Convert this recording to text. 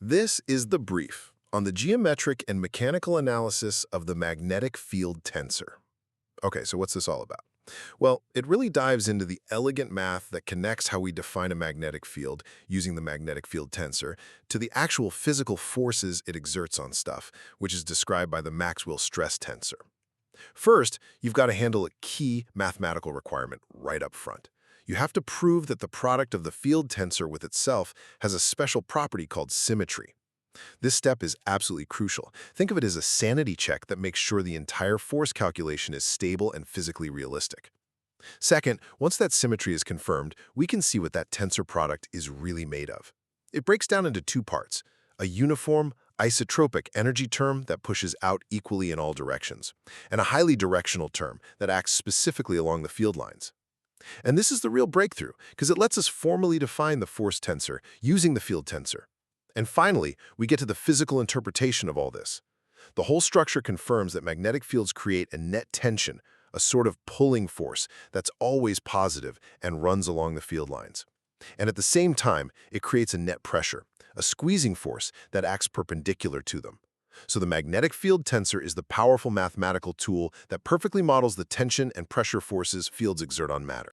This is the brief on the geometric and mechanical analysis of the magnetic field tensor. Okay, so what's this all about? Well, it really dives into the elegant math that connects how we define a magnetic field using the magnetic field tensor to the actual physical forces it exerts on stuff, which is described by the Maxwell Stress Tensor. First, you've got to handle a key mathematical requirement right up front. You have to prove that the product of the field tensor with itself has a special property called symmetry. This step is absolutely crucial. Think of it as a sanity check that makes sure the entire force calculation is stable and physically realistic. Second, once that symmetry is confirmed, we can see what that tensor product is really made of. It breaks down into two parts: a uniform, isotropic energy term that pushes out equally in all directions, and a highly directional term that acts specifically along the field lines. And this is the real breakthrough, because it lets us formally define the force tensor using the field tensor. And finally, we get to the physical interpretation of all this. The whole structure confirms that magnetic fields create a net tension, a sort of pulling force that's always positive and runs along the field lines. And at the same time, it creates a net pressure, a squeezing force that acts perpendicular to them. So the magnetic field tensor is the powerful mathematical tool that perfectly models the tension and pressure forces fields exert on matter.